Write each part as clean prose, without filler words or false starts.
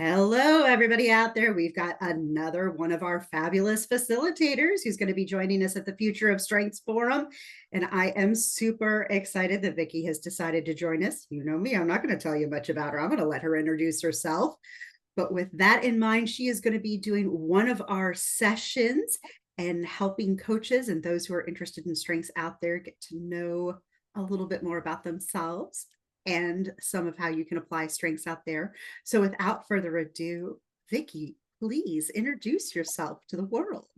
Hello, everybody out there. We've got another one of our fabulous facilitators who's going to be joining us at the Future of Strengths Forum. And I am super excited that Vicky has decided to join us. You know me, I'm not going to tell you much about her. I'm going to let her introduce herself. But with that in mind, she is going to be doing one of our sessions and helping coaches and those who are interested in strengths out there get to know a little bit more about themselves and some of how you can apply strengths out there. So without further ado, Vicky, please introduce yourself to the world.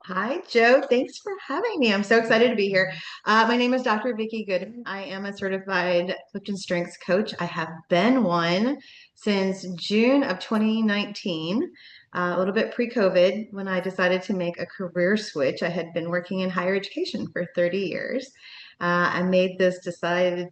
Hi, Joe. Thanks for having me. I'm so excited to be here. My name is Dr. Vicky Goodin. I am a certified CliftonStrengths coach. I have been one since June of 2019, a little bit pre-COVID, when I decided to make a career switch. I had been working in higher education for 30 years. I made this decided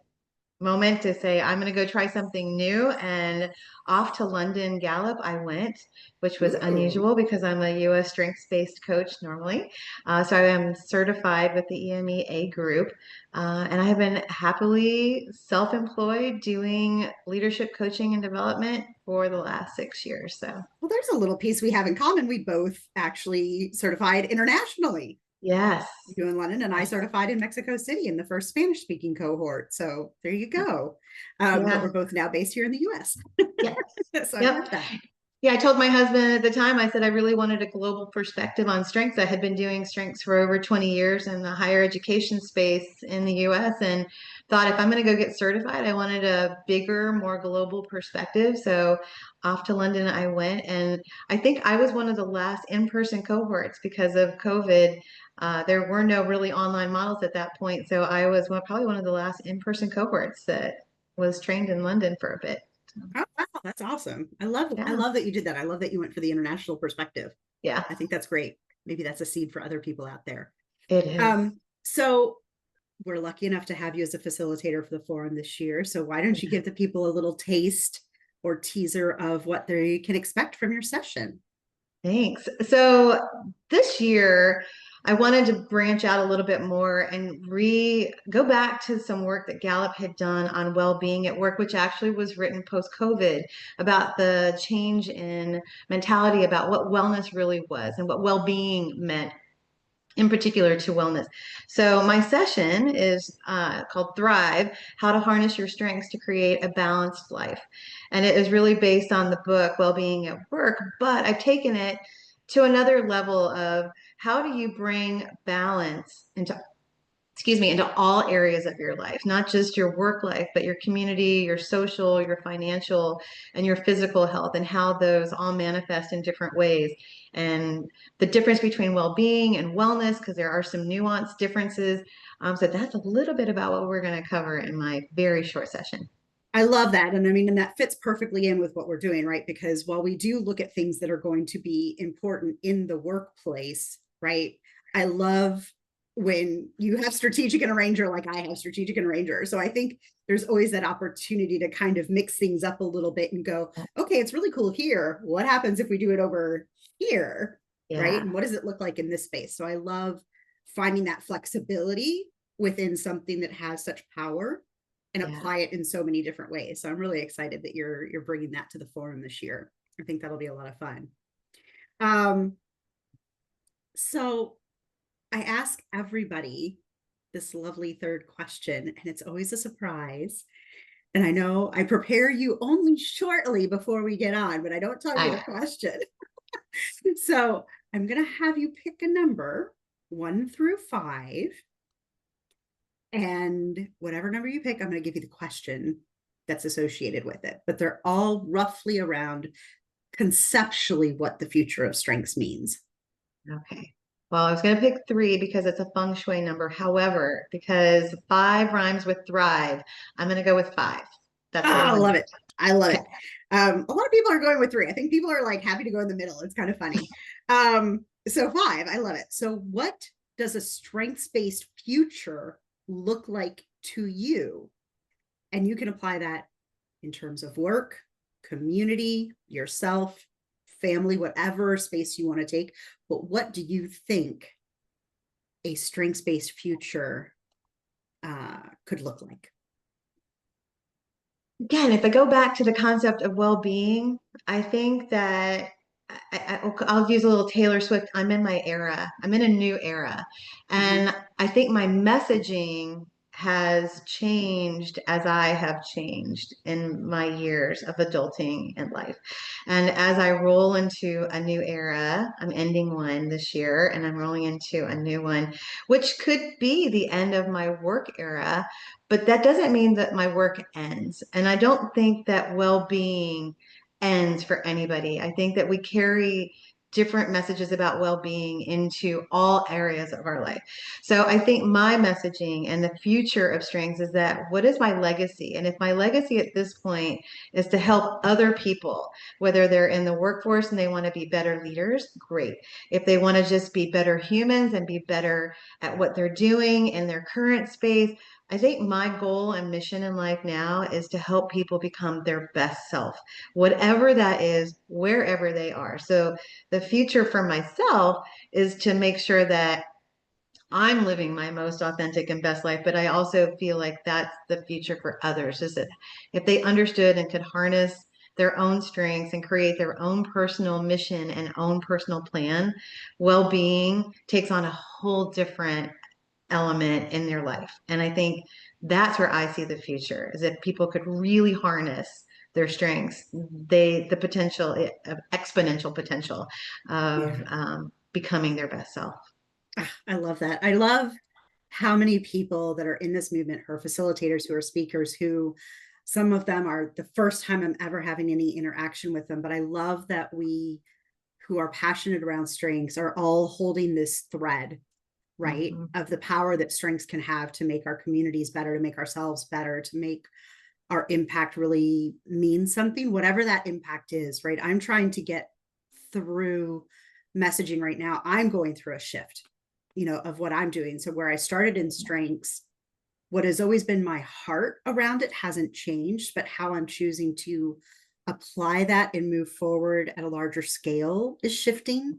moment to say, I'm going to go try something new. And off to London Gallup I went, which was Ooh. unusual because I'm a US strengths-based coach normally. So I am certified with the EMEA group. And I have been happily self-employed doing leadership coaching and development for the last 6 years. So Well, there's a little piece we have in common. We both actually certified internationally. yes. You in London, and I certified in Mexico City in the first Spanish speaking cohort. So there you go. But Yeah. we're both now based here in the US. Yes. So I love Yep. that. Yeah, I told my husband at the time, I said I really wanted a global perspective on strengths. I had been doing strengths for over 20 years in the higher education space in the US and thought if I'm going to go get certified, I wanted a bigger, more global perspective. So off to London I went. And I think I was one of the last in-person cohorts because of COVID. There were no really online models at that point. So I was probably one of the last in-person cohorts that was trained in London for a bit. Oh, wow, that's awesome. I Yeah, love that you did that. I love that you went for the international perspective. yeah, I think that's great. Maybe that's a seed for other people out there. it is. So we're lucky enough to have you as a facilitator for the forum this year. So why don't you give the people a little taste or teaser of what they can expect from your session? Thanks. So this year, I wanted to branch out a little bit more and go back to some work that Gallup had done on well-being at work, which actually was written post-COVID about the change in mentality about what wellness really was and what well-being meant in particular to wellness. So my session is called Thrive, How to Harness Your Strengths to Create a Balanced Life. And it is really based on the book, Wellbeing at Work, but I've taken it to another level of how do you bring balance into all areas of your life, not just your work life, but your community, your social, your financial, and your physical health, and how those all manifest in different ways. And the difference between well-being and wellness, because there are some nuanced differences. So that's a little bit about what we're going to cover in my very short session. I love that. And I mean, and that fits perfectly in with what we're doing, right? Because while we do look at things that are going to be important in the workplace, right? I love when you have strategic and arranger, like I have strategic and arranger. So I think there's always that opportunity to kind of mix things up a little bit and go, okay, it's really cool here. What happens if we do it over here? Right. Yeah, And what does it look like in this space? So I love finding that flexibility within something that has such power and yeah, apply it in so many different ways. So I'm really excited that you're bringing that to the forum this year. I think that'll be a lot of fun. Um, so I ask everybody this lovely third question, and it's always a surprise. And I know I prepare you only shortly before we get on, but I don't tell you I the know. question. So I'm going to have you pick a number 1 through 5. And whatever number you pick, I'm going to give you the question that's associated with it. But they're all roughly around conceptually what the future of strengths means. Okay. Well, I was going to pick 3 because it's a feng shui number. However, because 5 rhymes with thrive, I'm going to go with 5. That's what Ah, I'm I going to love do. it. I love it. Okay. A lot of people are going with 3. I think people are like happy to go in the middle. It's kind of funny. So 5, I love it. So what does a strengths-based future look like to you? And you can apply that in terms of work, community, yourself, family, whatever space you want to take. But what do you think a strengths based future could look like? Again, if I go back to the concept of well-being, I think that I'll use a little Taylor Swift. I'm in my era. I'm in a new era. Mhm. And I think my messaging has changed as I have changed in my years of adulting in life. And as I roll into a new era, I'm ending one this year and I'm rolling into a new one, which could be the end of my work era. But that doesn't mean that my work ends. And I don't think that well-being ends for anybody. I think that we carry different messages about well-being into all areas of our life. So I think my messaging and the future of strengths is that what is my legacy? And if my legacy at this point is to help other people, whether they're in the workforce and they want to be better leaders, great. If they want to just be better humans and be better at what they're doing in their current space, I think my goal and mission in life now is to help people become their best self, whatever that is, wherever they are. So the future for myself is to make sure that I'm living my most authentic and best life, but I also feel like that's the future for others, is that if they understood and could harness their own strengths and create their own personal mission and own personal plan, well-being takes on a whole different element in their life. And I think that's where I see the future, is if people could really harness their strengths, the potential of exponential potential of Yeah. becoming their best self. I love that. I love how many people that are in this movement are facilitators who are speakers who some of them are the first time I'm ever having any interaction with them. But I love that we who are passionate around strengths are all holding this thread, right? Mm-hmm. Of the power that strengths can have to make our communities better, to make ourselves better, to make our impact really mean something, whatever that impact is, right? I'm trying to get through messaging right now. I'm going through a shift, of what I'm doing. So where I started in strengths, what has always been my heart around it hasn't changed, but how I'm choosing to apply that and move forward at a larger scale is shifting.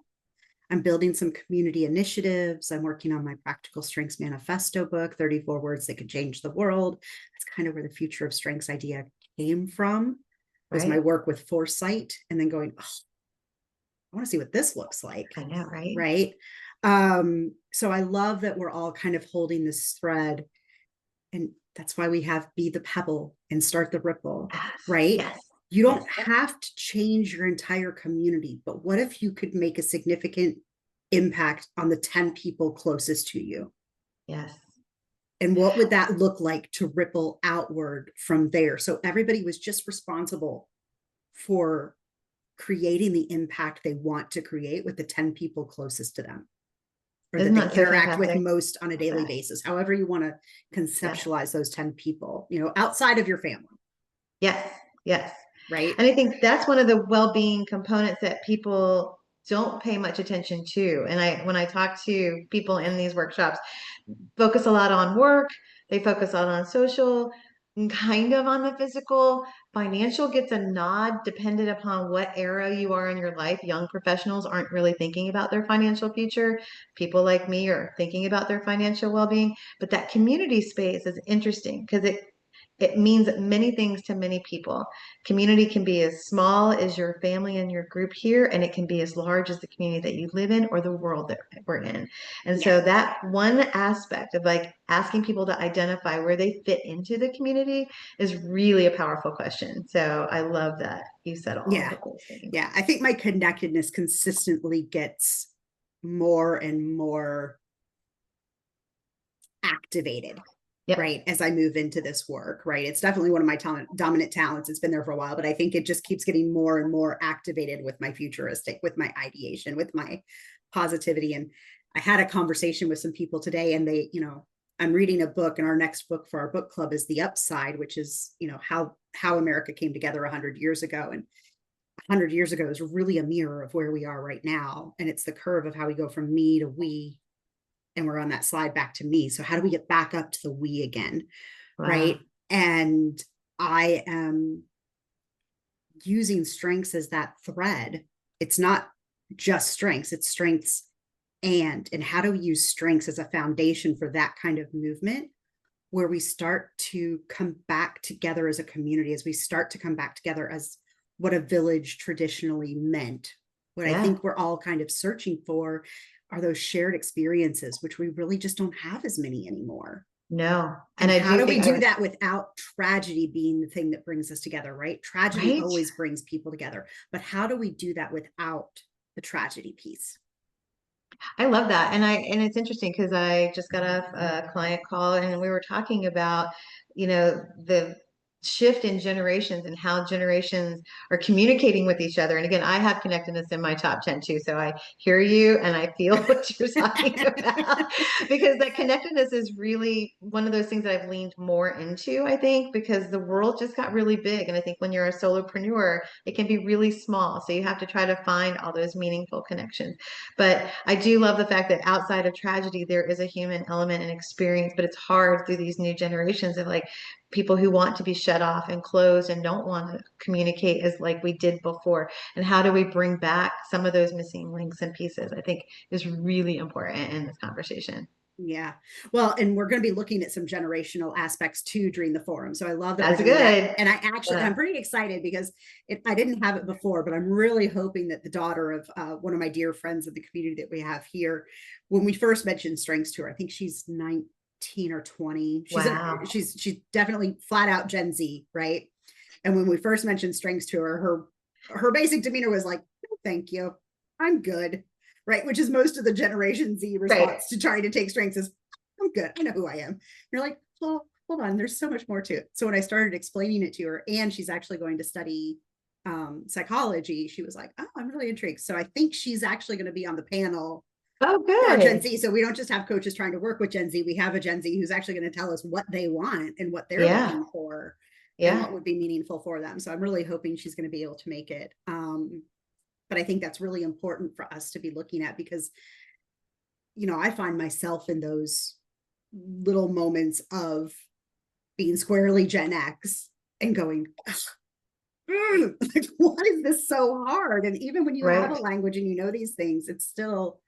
I'm building some community initiatives. I'm working on my practical strengths manifesto book, 34 words that could change the world. That's kind of where the future of strengths idea came from, was my Right? work with foresight and then going, oh, I want to see what this looks like. I know, right? Right. So I love that we're all kind of holding this thread. And that's why we have Be the Pebble and Start the Ripple, Yes, right? yes, You yes, don't have to change your entire community, but what if you could make a significant impact on the 10 people closest to you? yes. And what would that look like to ripple outward from there? So everybody was just responsible for creating the impact they want to create with the 10 people closest to them, or Isn't that they that so interact with fantastic? most on a Love daily that. basis, however you want to Yes, conceptualize those 10 people, outside of your family, yes, yes. right? And I think that's one of the well-being components that people don't pay much attention to. And when I talk to people in these workshops, focus a lot on work, they focus a lot on social, and kind of on the physical. Financial gets a nod dependent upon what era you are in your life. Young professionals aren't really thinking about their financial future. People like me are thinking about their financial well-being. But that community space is interesting because it means many things to many people. Community can be as small as your family and your group here, and it can be as large as the community that you live in or the world that we're in. And Yeah. so that one aspect of like asking people to identify where they fit into the community is really a powerful question. So I love that you said all Yeah. of those things. Yeah. I think my connectedness consistently gets more and more activated, Yep. right, as I move into this work, right? It's definitely one of my dominant talents. It's been there for a while, but I think it just keeps getting more and more activated with my futuristic, with my ideation, with my positivity. And I had a conversation with some people today, and I'm reading a book, and our next book for our book club is The Upside, which is, how America came together 100 years ago. And 100 years ago is really a mirror of where we are right now. And it's the curve of how we go from me to we, and we're on that slide back to me. So how do we get back up to the we again? Wow. Right. And I am using strengths as that thread. It's not just strengths, it's strengths and how do we use strengths as a foundation for that kind of movement, where we start to come back together as a community, as we start to come back together as what a village traditionally meant. What I Yeah. think we're all kind of searching for are those shared experiences, which we really just don't have as many anymore. No. And And I how do do we think do that without tragedy being the thing that brings us together, right? Tragedy right. always brings people together, but how do we do that without the tragedy piece? I love that. And it's interesting because I just got off a client call and we were talking about, the shift in generations and how generations are communicating with each other. And again, I have connectedness in my top 10 too. So I hear you and I feel what you're talking about because that connectedness is really one of those things that I've leaned more into, I think, because the world just got really big. And I think when you're a solopreneur, it can be really small. So you have to try to find all those meaningful connections. But I do love the fact that outside of tragedy, there is a human element and experience, but it's hard through these new generations of like people who want to be shut off and closed and don't want to communicate as like we did before. And how do we bring back some of those missing links and pieces? I think is really important in this conversation. Yeah. Well, and we're going to be looking at some generational aspects too during the forum. So I love that we're That's doing that. good. And I'm Yeah. pretty excited because I didn't have it before, but I'm really hoping that the daughter of one of my dear friends in the community that we have here, when we first mentioned strengths to her, I think she's 19 or 20. Wow. She's definitely flat out Gen Z, right? And when we first mentioned strengths to her basic demeanor was like, no, thank you. I'm good. Right. Which is most of the Generation Z Right. response to trying to take strengths is, I'm good. I know who I am. You're like, well, hold on. There's so much more to it. So when I started explaining it to her, and she's actually going to study psychology, she was like, oh, I'm really intrigued. So I think she's actually going to be on the panel Oh, for Gen good. Z. So we don't just have coaches trying to work with Gen Z. We have a Gen Z who's actually going to tell us what they want and what they're Yeah. looking for and Yeah. what would be meaningful for them. So I'm really hoping she's going to be able to make it. But I think that's really important for us to be looking at because, I find myself in those little moments of being squarely Gen X and going, like, why is this so hard? And even when you have a Right. language and you know these things, it's still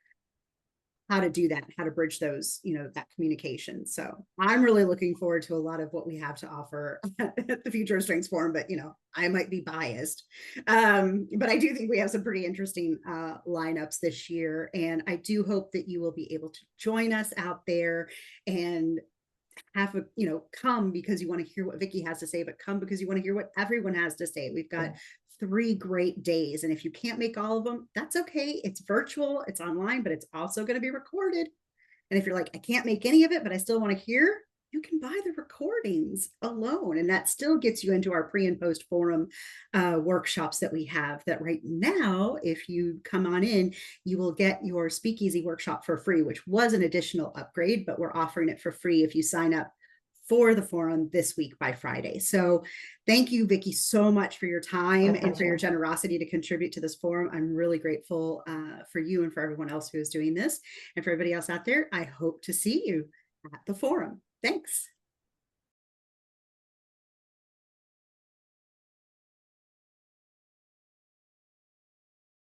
how to do that, how to bridge those, that communication. So I'm really looking forward to a lot of what we have to offer at the Future of Strengths Forum, but I might be biased. But I do think we have some pretty interesting lineups this year. And I do hope that you will be able to join us out there and have a come because you want to hear what Vicky has to say, but come because you want to hear what everyone has to say. We've got 3 great days, and if you can't make all of them, that's okay. It's virtual, it's online, but it's also going to be recorded. And if you're like, I can't make any of it, but I still want to hear, you can buy the recordings alone. And that still gets you into our pre and post forum workshops that we have. That right now, if you come on in, you will get your speakeasy workshop for free, which was an additional upgrade, but we're offering it for free if you sign up for the forum this week by Friday. So thank you, Vicky, so much for your My time and for your pleasure. generosity to contribute to this forum. I'm really grateful for you and for everyone else who is doing this. And for everybody else out there, I hope to see you at the forum. Thanks.